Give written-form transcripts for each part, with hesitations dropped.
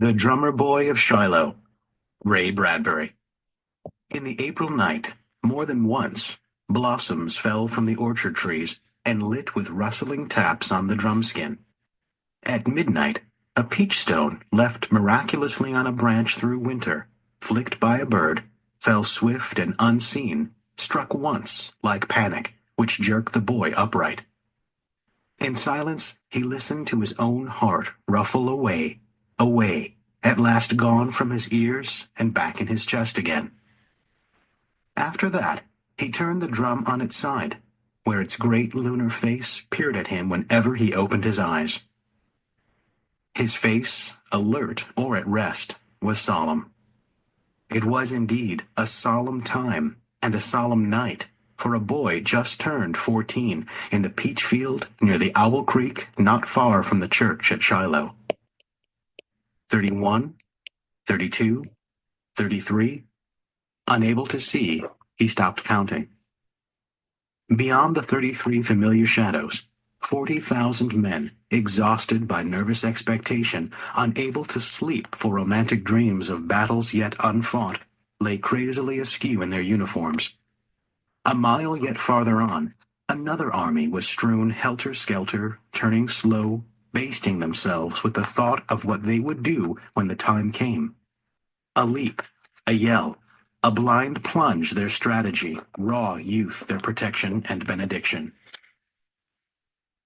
The Drummer Boy of Shiloh, Ray Bradbury. In the April night, more than once, blossoms fell from the orchard trees and lit with rustling taps on the drumskin. At midnight, a peach stone left miraculously on a branch through winter, flicked by a bird, fell swift and unseen, struck once, like panic, which jerked the boy upright. In silence, he listened to his own heart ruffle away, away, at last gone from his ears and back in his chest again. After that, he turned the drum on its side, where its great lunar face peered at him whenever he opened his eyes. His face, alert or at rest, was solemn. It was indeed a solemn time and a solemn night for a boy just turned 14 in the peach field near the Owl Creek not far from the church at Shiloh. 31, 32, 33. Unable to see, he stopped counting. Beyond the 33 familiar shadows, 40,000 men, exhausted by nervous expectation, unable to sleep for romantic dreams of battles yet unfought, lay crazily askew in their uniforms. A mile yet farther on, another army was strewn helter-skelter, turning slow, basting themselves with the thought of what they would do when the time came. A leap, a yell, a blind plunge their strategy, raw youth their protection and benediction.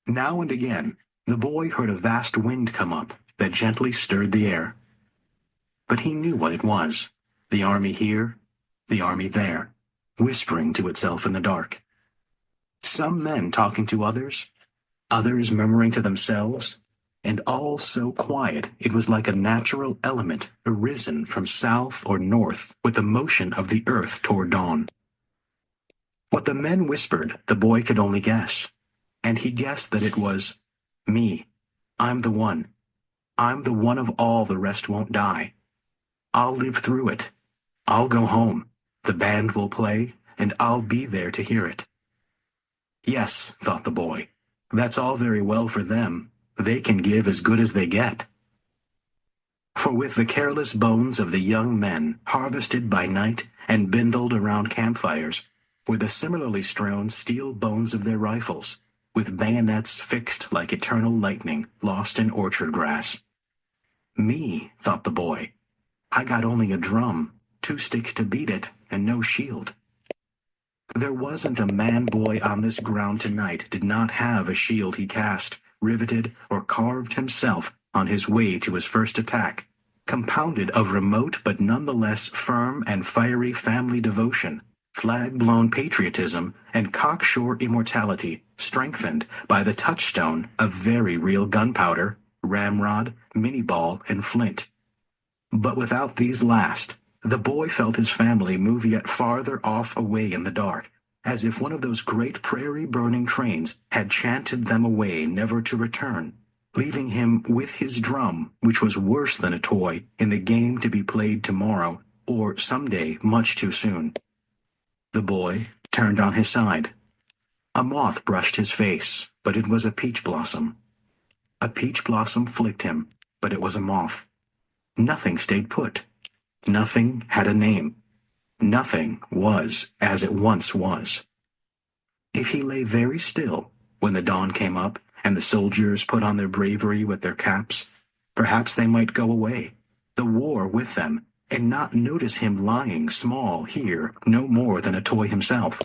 Now and again, the boy heard a vast wind come up that gently stirred the air. But he knew what it was, the army here, the army there, whispering to itself in the dark. Some men talking to others, others murmuring to themselves, and all so quiet it was like a natural element arisen from south or north with the motion of the earth toward dawn. What the men whispered the boy could only guess, and he guessed that it was, "Me. I'm the one. I'm the one of all the rest won't die. I'll live through it. I'll go home. The band will play, and I'll be there to hear it." Yes, thought the boy, that's all very well for them. They can give as good as they get. For with the careless bones of the young men harvested by night and bindled around campfires were the similarly strewn steel bones of their rifles, with bayonets fixed like eternal lightning lost in orchard grass. Me, thought the boy. I got only a drum, 2 sticks to beat it, and no shield. There wasn't a man-boy on this ground tonight did not have a shield he cast, riveted, or carved himself on his way to his first attack, compounded of remote but nonetheless firm and fiery family devotion, flag-blown patriotism, and cocksure immortality, strengthened by the touchstone of very real gunpowder, ramrod, minie-ball, and flint. But without these last, the boy felt his family move yet farther off away in the dark, as if one of those great prairie-burning trains had chanted them away never to return, leaving him with his drum, which was worse than a toy, in the game to be played tomorrow, or someday much too soon. The boy turned on his side. A moth brushed his face, but it was a peach blossom. A peach blossom flicked him, but it was a moth. Nothing stayed put. Nothing had a name. Nothing was as it once was. If he lay very still when the dawn came up and the soldiers put on their bravery with their caps, perhaps they might go away, the war with them, and not notice him lying small here no more than a toy himself.